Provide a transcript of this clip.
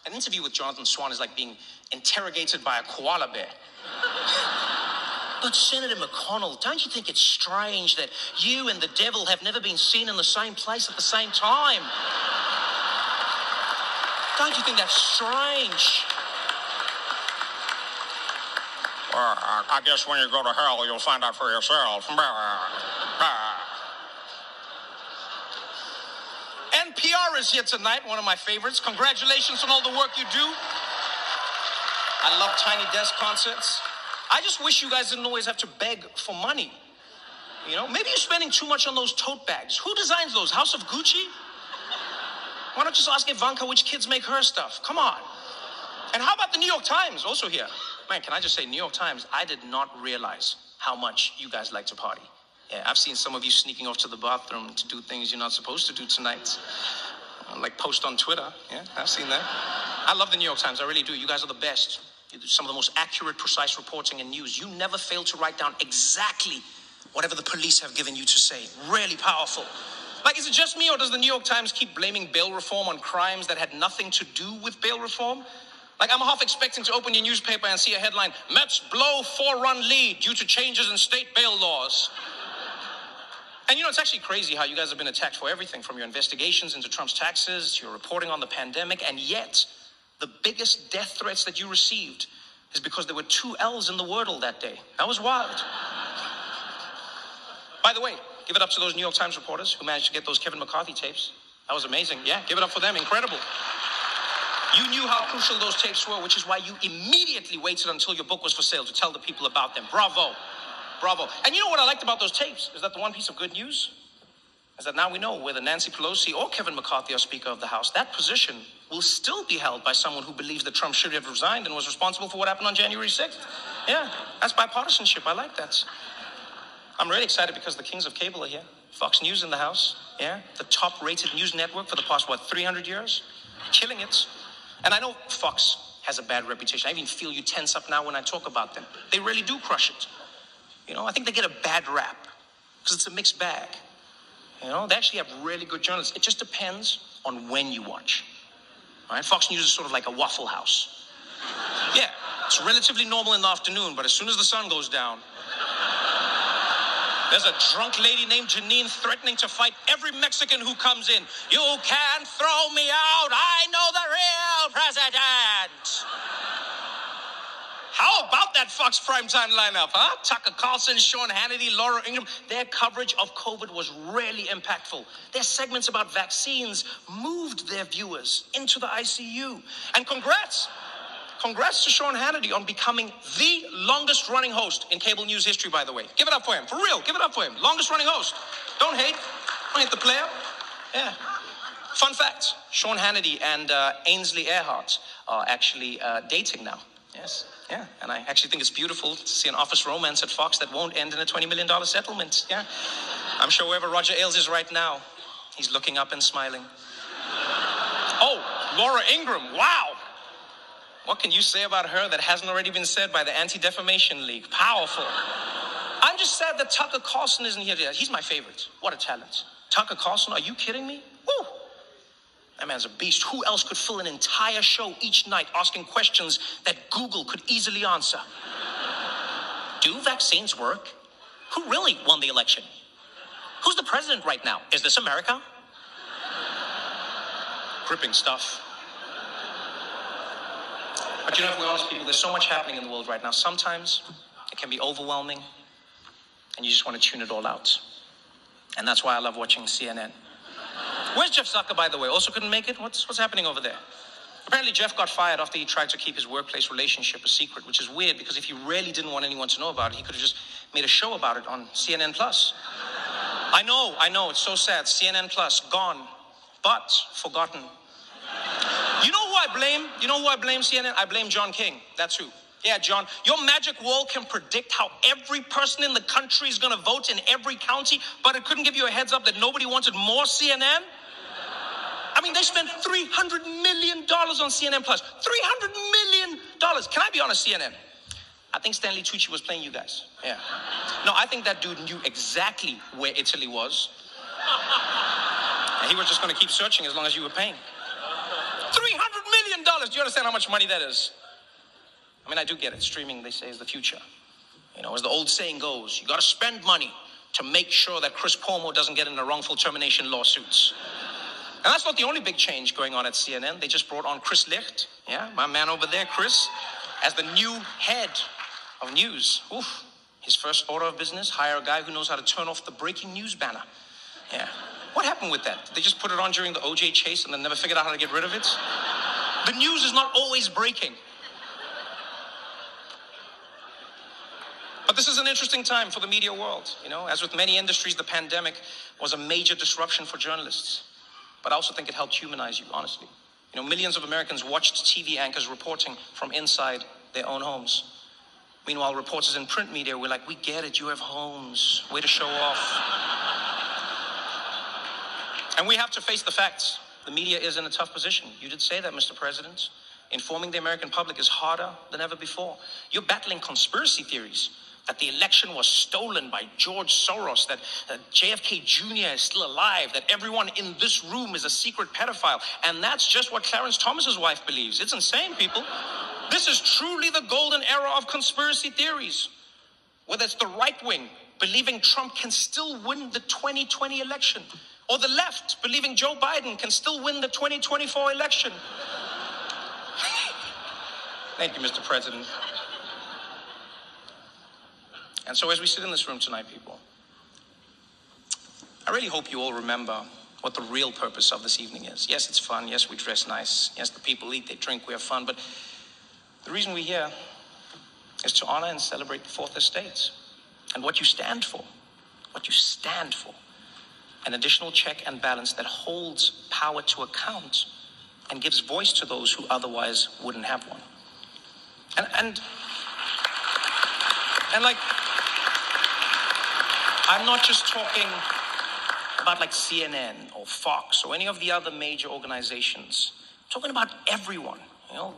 An interview with Jonathan Swan is like being interrogated by a koala bear. But Senator McConnell, don't you think it's strange that you and the devil have never been seen in the same place at the same time? Don't you think that's strange? Well, I guess when you go to hell, you'll find out for yourself. NPR is here tonight, one of my favorites. Congratulations on all the work you do. I love Tiny Desk concerts. I just wish you guys didn't always have to beg for money. You know, maybe you're spending too much on those tote bags. Who designs those? House of Gucci? Why not just ask Ivanka which kids make her stuff? Come on. And how about the New York Times, also here? Man, can I just say, New York Times, I did not realize how much you guys like to party. Yeah, I've seen some of you sneaking off to the bathroom to do things you're not supposed to do tonight. Like post on Twitter. Yeah, I've seen that. I love the New York Times, I really do. You guys are the best. You do some of the most accurate, precise reporting and news. You never fail to write down exactly whatever the police have given you to say. Really powerful. Like, is it just me, or does the New York Times keep blaming bail reform on crimes that had nothing to do with bail reform? Like, I'm half expecting to open your newspaper and see a headline, Mets blow 4-run lead due to changes in state bail laws. And you know, it's actually crazy how you guys have been attacked for everything, from your investigations into Trump's taxes to your reporting on the pandemic, and yet the biggest death threats that you received is because there were 2 L's in the Wordle that day. That was wild. By the way, give it up to those New York Times reporters who managed to get those Kevin McCarthy tapes. That was amazing. Yeah, give it up for them. Incredible. You knew how crucial those tapes were, which is why you immediately waited until your book was for sale to tell the people about them. Bravo. Bravo. And you know what I liked about those tapes? Is that the one piece of good news? Is that now we know whether Nancy Pelosi or Kevin McCarthy are Speaker of the House, that position will still be held by someone who believes that Trump should have resigned and was responsible for what happened on January 6th. Yeah, that's bipartisanship. I like that. I'm really excited because the kings of cable are here. Fox News in the house. Yeah, the top-rated news network for the past, 300 years? Killing it. And I know Fox has a bad reputation. I even feel you tense up now when I talk about them. They really do crush it. You know, I think they get a bad rap because it's a mixed bag. You know, they actually have really good journalists. It just depends on when you watch. All right, Fox News is sort of like a Waffle House. Yeah, it's relatively normal in the afternoon, but as soon as the sun goes down, there's a drunk lady named Janine threatening to fight every Mexican who comes in. You can't throw me out. I know the real president. How about that Fox primetime lineup, huh? Tucker Carlson, Sean Hannity, Laura Ingraham. Their coverage of COVID was really impactful. Their segments about vaccines moved their viewers into the ICU. And congrats to Sean Hannity on becoming the longest running host in cable news history, by the way. Give it up for him. For real, give it up for him. Longest running host. Don't hate. Don't hate the player. Yeah. Fun fact, Sean Hannity and Ainsley Earhart are actually dating now. Yes. Yeah, and I actually think it's beautiful to see an office romance at Fox that won't end in a $20 million settlement. Yeah. I'm sure wherever Roger Ailes is right now, he's looking up and smiling. Oh, Laura Ingraham. Wow. What can you say about her that hasn't already been said by the Anti-Defamation League? Powerful. I'm just sad that Tucker Carlson isn't here today. He's my favorite. What a talent. Tucker Carlson, are you kidding me? Woo! That man's a beast. Who else could fill an entire show each night asking questions that Google could easily answer? Do vaccines work? Who really won the election? Who's the president right now? Is this America? Gripping stuff. But you know, if we're honest people, there's so much happening in the world right now. Sometimes it can be overwhelming and you just want to tune it all out. And that's why I love watching CNN. Where's Jeff Zucker, by the way? Also couldn't make it? What's happening over there? Apparently Jeff got fired after he tried to keep his workplace relationship a secret, which is weird because if he really didn't want anyone to know about it, he could have just made a show about it on CNN+. I know, it's so sad. CNN+, gone, but forgotten. You know who I blame? You know who I blame, CNN? I blame John King. That's who. Yeah, John, your magic wall can predict how every person in the country is going to vote in every county, but it couldn't give you a heads up that nobody wanted more CNN? I mean, they spent $300 million on CNN+. $300 million. Can I be honest, CNN? I think Stanley Tucci was playing you guys. Yeah. No, I think that dude knew exactly where Italy was. And he was just going to keep searching as long as you were paying. $300 million Do you understand how much money that is? I mean, I do get it. Streaming, they say, is the future. You know, as the old saying goes, you got to spend money to make sure that Chris Cuomo doesn't get into wrongful termination lawsuits. And that's not the only big change going on at CNN. They just brought on Chris Licht, yeah, my man over there, Chris, as the new head of news. Oof. His first order of business, hire a guy who knows how to turn off the breaking news banner. Yeah. What happened with that? Did they just put it on during the OJ chase and then never figured out how to get rid of it? The news is not always breaking. But this is an interesting time for the media world. You know, as with many industries, the pandemic was a major disruption for journalists. But I also think it helped humanize you, honestly. You know, millions of Americans watched TV anchors reporting from inside their own homes. Meanwhile, reporters in print media were like, we get it, you have homes, way to show off. And we have to face the facts. The media is in a tough position. You did say that, Mr. President. Informing the American public is harder than ever before. You're battling conspiracy theories. That the election was stolen by George Soros, that JFK Jr. is still alive, that everyone in this room is a secret pedophile. And that's just what Clarence Thomas's wife believes. It's insane, people. This is truly the golden era of conspiracy theories. Whether it's the right wing believing Trump can still win the 2020 election, or the left believing Joe Biden can still win the 2024 election. Thank you, Mr. President. And so as we sit in this room tonight, people, I really hope you all remember what the real purpose of this evening is. Yes, it's fun. Yes, we dress nice. Yes, the people eat, they drink, we have fun. But the reason we're here is to honor and celebrate the Fourth Estate and what you stand for. What you stand for. An additional check and balance that holds power to account and gives voice to those who otherwise wouldn't have one. And like, I'm not just talking about like CNN or Fox or any of the other major organizations. I'm talking about everyone, you know,